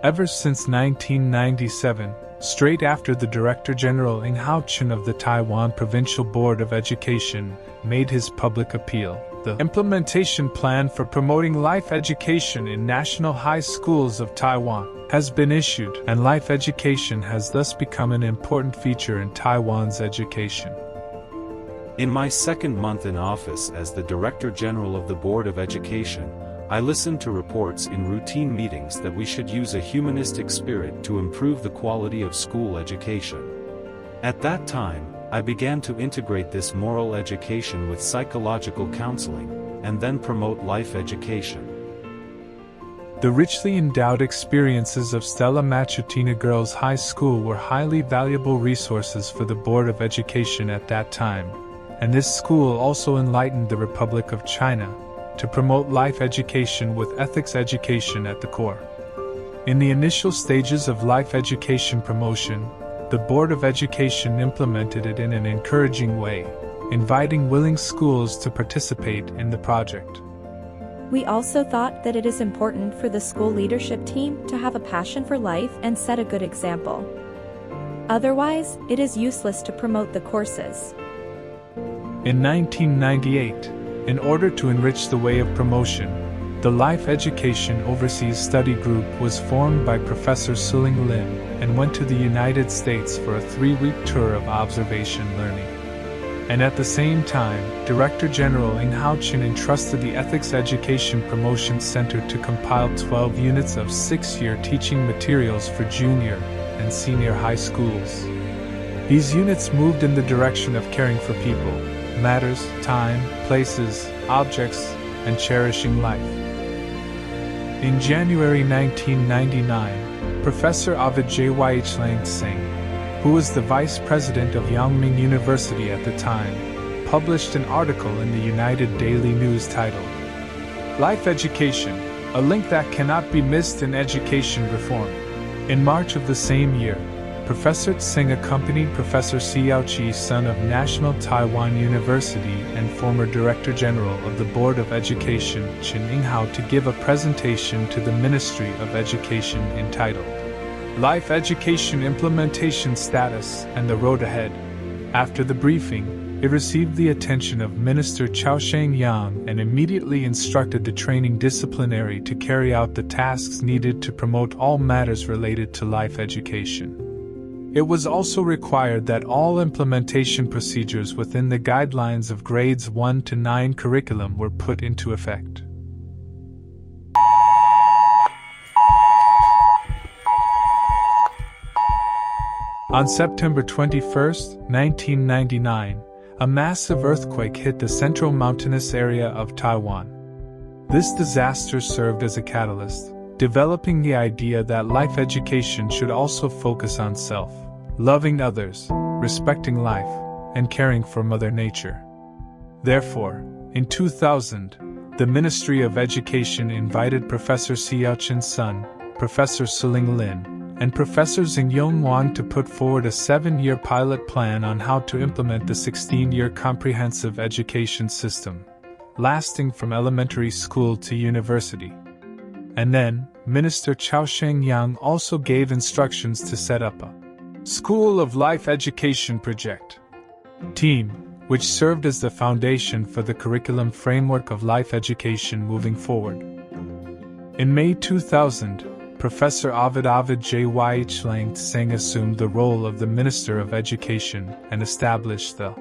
Ever since 1997, straight after the Director General Ing Hao Chun of the Taiwan Provincial Board of Education made his public appeal, the Implementation Plan for Promoting Life Education in National High Schools of Taiwan has been issued, and life education has thus become an important feature in Taiwan's education. In my second month in office as the Director General of the Board of Education, I listened to reports in routine meetings that we should use a humanistic spirit to improve the quality of school education. At that time, I began to integrate this moral education with psychological counseling, and then promote life education. The richly endowed experiences of Stella Matutina Girls High School were highly valuable resources for the Board of Education at that time, and this school also enlightened the Republic of China to promote life education with ethics education at the core. In the initial stages of life education promotion, the Board of Education implemented it in an encouraging way, inviting willing schools to participate in the project. We also thought that it is important for the school leadership team to have a passion for life and set a good example. Otherwise, it is useless to promote the courses. In 1998, in order to enrich the way of promotion, the Life Education Overseas Study Group was formed by Professor Suling Lin and went to the United States for a 3-week tour of observation learning. And at the same time, Director General Ing Hao Chun entrusted the Ethics Education Promotion Center to compile 12 units of 6-year teaching materials for junior and senior high schools. These units moved in the direction of caring for people, matters, time, places, objects, and cherishing life. In January 1999, Professor Ovid J.Y.H. Lang Tsing, who was the vice president of Yangming University at the time, published an article in the United Daily News titled, "Life Education, a link that cannot be missed in education reform." In March of the same year, Professor Tsing accompanied Professor Xiaoqi, son of National Taiwan University and former Director General of the Board of Education, Chen Yinghao, to give a presentation to the Ministry of Education entitled, "Life Education Implementation Status and the Road Ahead." After the briefing, it received the attention of Minister Chao Sheng-yang and immediately instructed the training disciplinary to carry out the tasks needed to promote all matters related to life education. It was also required that all implementation procedures within the guidelines of grades 1 to 9 curriculum were put into effect. On September 21, 1999, a massive earthquake hit the central mountainous area of Taiwan. This disaster served as a catalyst, developing the idea that life education should also focus on self, loving others, respecting life, and caring for Mother Nature. Therefore, in 2000, the Ministry of Education invited Professor Xiaoqin's son, Professor Suling Lin, and Professor Xingyong Wang to put forward a 7-year pilot plan on how to implement the 16-year comprehensive education system, lasting from elementary school to university. And then, Minister Chao Sheng-yang also gave instructions to set up a School of Life Education project team, which served as the foundation for the curriculum framework of life education moving forward. In May 2000, Professor Ovid J.Y.H. Lang Tsing assumed the role of the Minister of Education and established the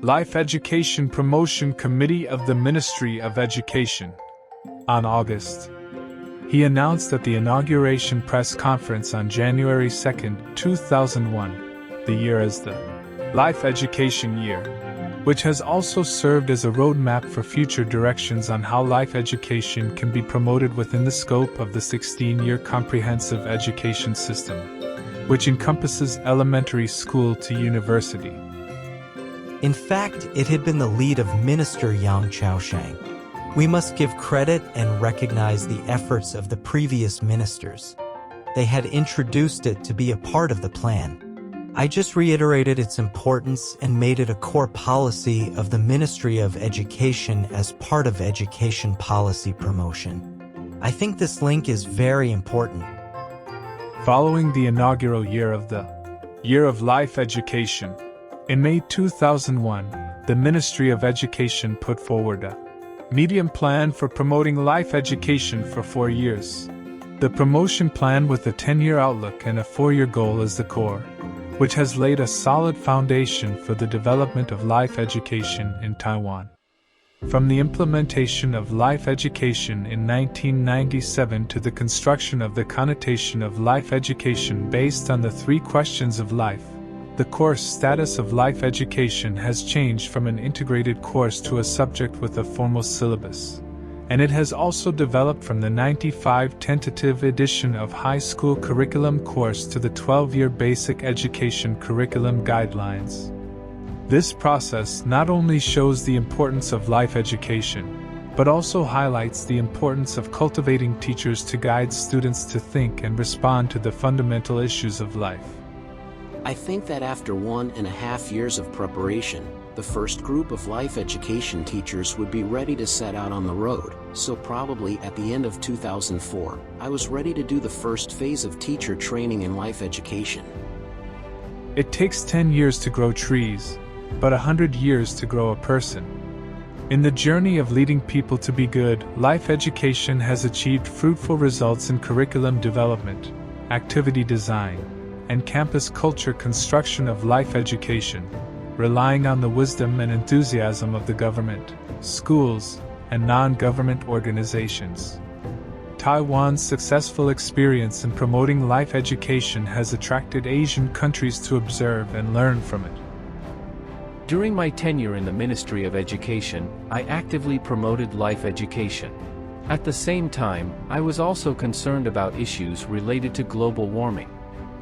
Life Education Promotion Committee of the Ministry of Education. On August, he announced at the inauguration press conference on January 2, 2001, the year as the Life Education Year, which has also served as a roadmap for future directions on how life education can be promoted within the scope of the 16-year comprehensive education system, which encompasses elementary school to university. In fact, it had been the lead of Minister Yang Chaoshang. We must give credit and recognize the efforts of the previous ministers. They had introduced it to be a part of the plan. I just reiterated its importance and made it a core policy of the Ministry of Education as part of education policy promotion. I think this link is very important. Following the inaugural year of the Year of Life Education, in May 2001, the Ministry of Education put forward a medium plan for promoting life education for 4 years. The promotion plan with a 10-year outlook and a 4-year goal is the core, which has laid a solid foundation for the development of life education in Taiwan. From the implementation of life education in 1997 to the construction of the connotation of life education based on the 3 questions of life, the course status of life education has changed from an integrated course to a subject with a formal syllabus. And it has also developed from the 95 tentative edition of high school curriculum course to the 12-year basic education curriculum guidelines. This process not only shows the importance of life education, but also highlights the importance of cultivating teachers to guide students to think and respond to the fundamental issues of life. I think that after 1.5 years of preparation, the first group of life education teachers would be ready to set out on the road, so probably at the end of 2004, I was ready to do the first phase of teacher training in life education. It takes 10 years to grow trees, but 100 years to grow a person. In the journey of leading people to be good, life education has achieved fruitful results in curriculum development, activity design, and campus culture construction of life education, relying on the wisdom and enthusiasm of the government, schools, and non-government organizations. Taiwan's successful experience in promoting life education has attracted Asian countries to observe and learn from it. During my tenure in the Ministry of Education, I actively promoted life education. At the same time, I was also concerned about issues related to global warming.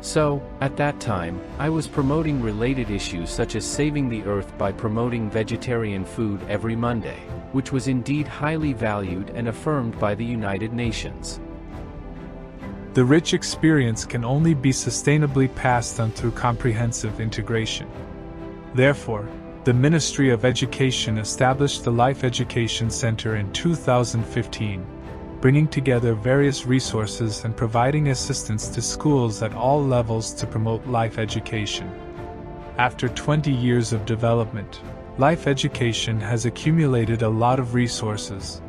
So, at that time, I was promoting related issues such as saving the earth by promoting vegetarian food every Monday, which was indeed highly valued and affirmed by the United Nations. The rich experience can only be sustainably passed on through comprehensive integration. Therefore, the Ministry of Education established the Life Education Center in 2015, bringing together various resources and providing assistance to schools at all levels to promote life education. After 20 years of development, life education has accumulated a lot of resources,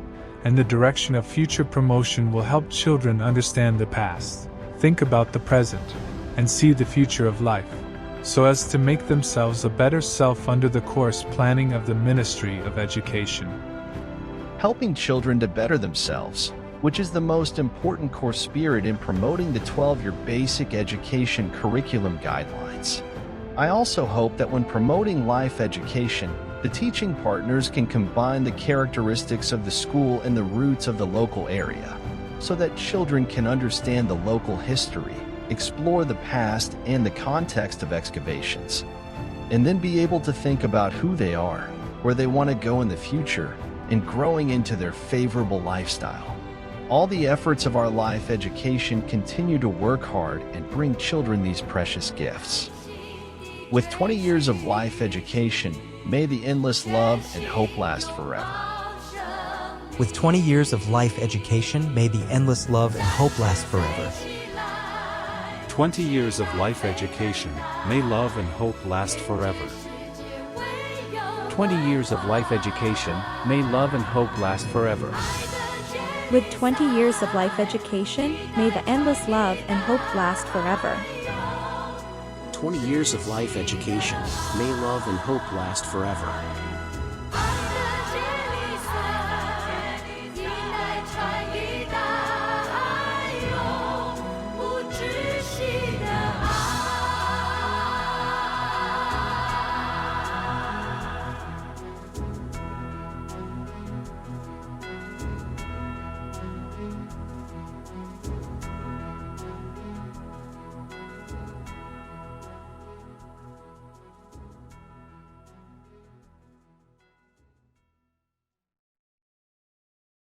and the direction of future promotion will help children understand the past, think about the present, and see the future of life, so as to make themselves a better self under the course planning of the Ministry of Education. Helping children to better themselves, which is the most important core spirit in promoting the 12-year basic education curriculum guidelines. I also hope that when promoting life education, the teaching partners can combine the characteristics of the school and the roots of the local area, so that children can understand the local history, explore the past and the context of excavations, and then be able to think about who they are, where they want to go in the future, and growing into their favorable lifestyle. All the efforts of our life education continue to work hard and bring children these precious gifts. With 20 years of life education, may the endless love and hope last forever. With 20 years of life education, may the endless love and hope last forever. 20 years of life education, may love and hope last forever. 20 years of life education, may love and hope last forever. With 20 years of life education, may the endless love and hope last forever. 20 years of life education, may love and hope last forever.